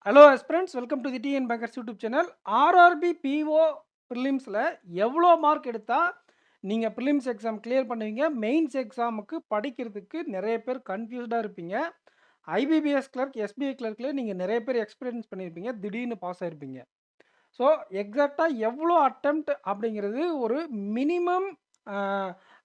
Hello friends, welcome to the TN bakers YouTube channel. RRB PO ப்ரிலிம்ஸில் எவ்வளோ mark எடுத்தால் நீங்கள் ப்ரிலிம்ஸ் எக்ஸாம் கிளியர் பண்ணுவீங்க? மெயின்ஸ் எக்ஸாமுக்கு படிக்கிறதுக்கு நிறைய பேர் கன்ஃபியூஸ்டாக இருப்பீங்க. ஐபிபிஎஸ் கிளர்க், எஸ்பிஐ கிளர்க்கில் நீங்கள் நிறைய பேர் எக்ஸ்பீரியன்ஸ் பண்ணியிருப்பீங்க, திடீர்னு பாஸ் ஆகிருப்பீங்க. ஸோ எக்ஸாக்டாக எவ்வளோ அட்டெம்ப்ட் அப்படிங்கிறது ஒரு மினிமம்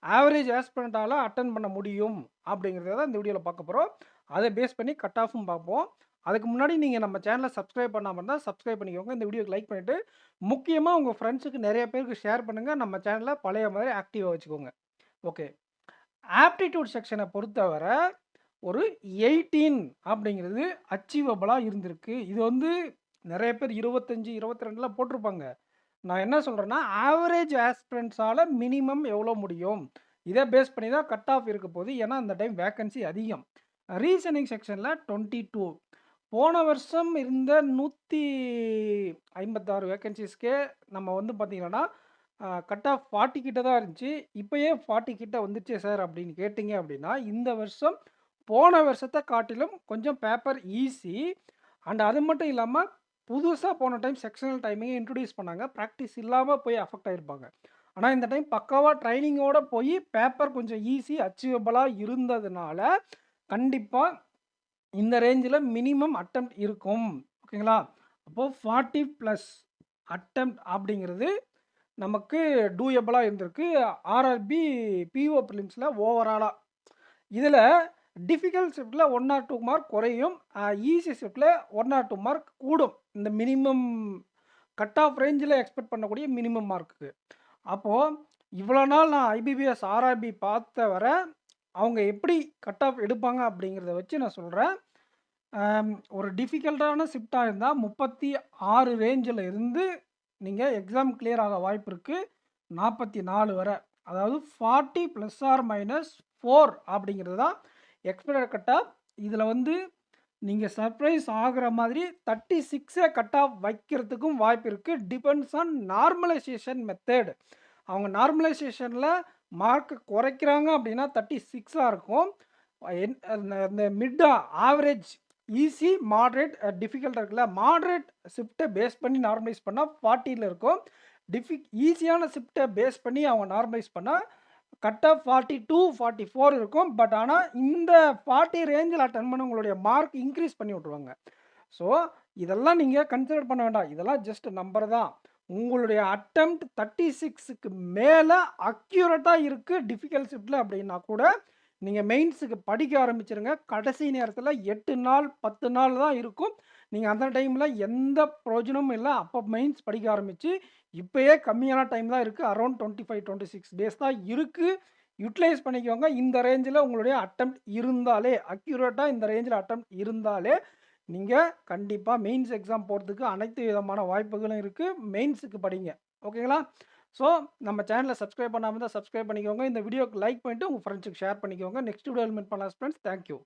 ஆவரேஜ் ஆஸ்பிரண்ட்டால் அட்டன் பண்ண முடியும் அப்படிங்கிறத தான் இந்த வீடியோவில் பார்க்க போகிறோம். அதை பேஸ் பண்ணி கட் ஆஃபும் பார்ப்போம். அதுக்கு முன்னாடி நீங்கள் நம்ம சேனலை சப்ஸ்கிரைப் பண்ணாமல் இருந்தால் சப்ஸ்கிரைப் பண்ணிக்கோங்க. இந்த வீடியோக்கு லைக் பண்ணிவிட்டு முக்கியமாக உங்கள் ஃப்ரெண்ட்ஸுக்கு நிறைய பேருக்கு ஷேர் பண்ணுங்கள். நம்ம சேனலை பழைய மாதிரி ஆக்டிவாக வச்சுக்கோங்க. ஓகே, ஆப்டிடியூட் செக்ஷனை பொறுத்தவரை ஒரு 18 அப்படிங்கிறது அச்சீவபிளாக இருந்திருக்கு. இது வந்து நிறைய பேர் 25, 22 போட்டிருப்பாங்க. நான் என்ன சொல்கிறேன்னா, ஆவரேஜ் ஆஸ்பிரண்ட்ஸால் மினிமம் எவ்வளோ முடியும், இதை பேஸ் பண்ணி தான் கட் ஆஃப் இருக்க போகுது. ஏன்னா அந்த டைம் வேக்கன்சி அதிகம். ரீசனிங் செக்ஷனில் 22, போன வருஷம் இருந்த 156 வேக்கன்சிஸ்க்கே நம்ம வந்து பார்த்திங்கன்னா கட் ஆஃப் 40 கிட்ட தான் இருந்துச்சு. இப்போயே 40 கிட்ட வந்துச்சு சார் அப்படின்னு கேட்டிங்க அப்படின்னா, இந்த வருஷம் போன வருஷத்தை காட்டிலும் கொஞ்சம் பேப்பர் ஈஸி. அண்ட் அது மட்டும் இல்லாமல் புதுசாக போன டைம் செக்ஷனல் டைமிங்கை இன்ட்ரடியூஸ் பண்ணாங்க. ப்ராக்டிஸ் இல்லாமல் போய் அஃபெக்ட் ஆகிருப்பாங்க. ஆனால் இந்த டைம் பக்காவாக ட்ரைனிங்கோடு போய் பேப்பர் கொஞ்சம் ஈஸி அச்சீவபிளாக இருந்ததுனால கண்டிப்பாக இந்த ரேஞ்சில் மினிமம் அட்டெம்ப்ட் இருக்கும். ஓகேங்களா? அப்போது 40 ப்ளஸ் அட்டெம்ப்ட் அப்படிங்கிறது நமக்கு டூயபிளாக இருந்திருக்கு ஆர்ஆர்பி பிஓ ப்ரிலிம்ஸில் ஓவராலாக. இதில் டிஃபிகல்ட் ஷிஃப்ட்டில் 1 or 2 மார்க் குறையும், ஈஸி ஷிஃப்ட்டில் 1 or 2 மார்க் கூடும். இந்த மினிமம் கட் ஆஃப் ரேஞ்சில் எக்ஸ்பெக்ட் பண்ணக்கூடிய மினிமம் மார்க்குக்கு. அப்போது இவ்வளோ நாள் நான் ஐபிபிஎஸ் ஆர்ஆர்பி பார்த்த வர அவங்க எப்படி கட் ஆஃப் எடுப்பாங்க அப்படிங்கிறத வச்சு நான் சொல்கிறேன். ஒரு டிஃபிகல்ட்டான ஷிஃப்டாக இருந்தால் 36 ரேஞ்சில் இருந்து நீங்கள் எக்ஸாம் கிளியர் ஆக வாய்ப்பு இருக்குது. 44 வரை, அதாவது 40 ±4 அப்படிங்கிறது தான் எக்ஸ்பெக்டட் கட் ஆஃப். இதில் வந்து நீங்கள் சர்ப்ரைஸ் ஆகிற மாதிரி 36 கட் ஆஃப் வைக்கிறதுக்கும் வாய்ப்பு இருக்குது. Depends on normalisation method. அவங்க நார்மலைசேஷனில் மார்க் குறைக்கிறாங்க அப்படின்னா 36 இருக்கும். இந்த மிட்டாக ஆவரேஜ் ஈஸி மாட்ரேட் டிஃபிகல்ட்டாக இருக்குல்ல, மாட்ரேட் ஷிஃப்ட்டை பேஸ் பண்ணி நார்மலைஸ் பண்ணால் 40 இருக்கும். ஈஸியான ஷிஃப்ட்டை பேஸ் பண்ணி அவங்க நார்மலைஸ் பண்ணால் கட் ஆஃப் 42, 44 இருக்கும். பட் ஆனால் இந்த 40 ரேஞ்சில் அட்டன் பண்ண உங்களுடைய மார்க் இன்க்ரீஸ் பண்ணி விட்ருவாங்க. ஸோ இதெல்லாம் நீங்கள் கன்சிடர் பண்ண வேண்டாம். இதெல்லாம் ஜஸ்ட் நம்பர் தான். உங்களுடைய அட்டெம்ப்ட் 36க்கு மேலே அக்யூரேட்டாக இருக்குது டிஃபிகல்ட் ஷிஃப்ட்டில் அப்படின்னா கூட நீங்கள் மெயின்ஸுக்கு படிக்க ஆரம்பிச்சிருங்க. கடைசி நேரத்தில் 8 நாள் 10 நாள் தான் இருக்கும். நீங்கள் அந்த டைமில் எந்த பிரயோஜனமும் இல்லை. அப்போ மெயின்ஸ் படிக்க ஆரம்பித்து இப்போயே கம்மியான டைம் தான் இருக்குது. அரௌண்ட் 25, 26 டேஸ் தான் இருக்குது. யூட்டிலைஸ் பண்ணிக்கோங்க. இந்த ரேஞ்சில் உங்களுடைய அட்டெம்ப்ட் இருந்தாலே, அக்யூரேட்டாக இந்த ரேஞ்சில் அட்டெம்ப்ட் இருந்தாலே நீங்கள் கண்டிப்பாக மெயின்ஸ் எக்ஸாம் போகிறதுக்கு அனைத்து விதமான வாய்ப்புகளும் இருக்குது. மெயின்ஸுக்கு படிங்க. ஓகேங்களா? ஸோ நம்ம சேனலை சப்ஸ்கிரைப் பண்ணாமல் தான் சப்ஸ்கிரைப் பண்ணிக்கோங்க. இந்த வீடியோக்கு லைக் பண்ணிவிட்டு உங்கள் ஃப்ரெண்ட்ஸுக்கு ஷேர் பண்ணிக்கோங்க. நெக்ஸ்ட் வீடியோவில் மீட் பண்ணலாம் ஃப்ரெண்ட்ஸ். தேங்க்யூ.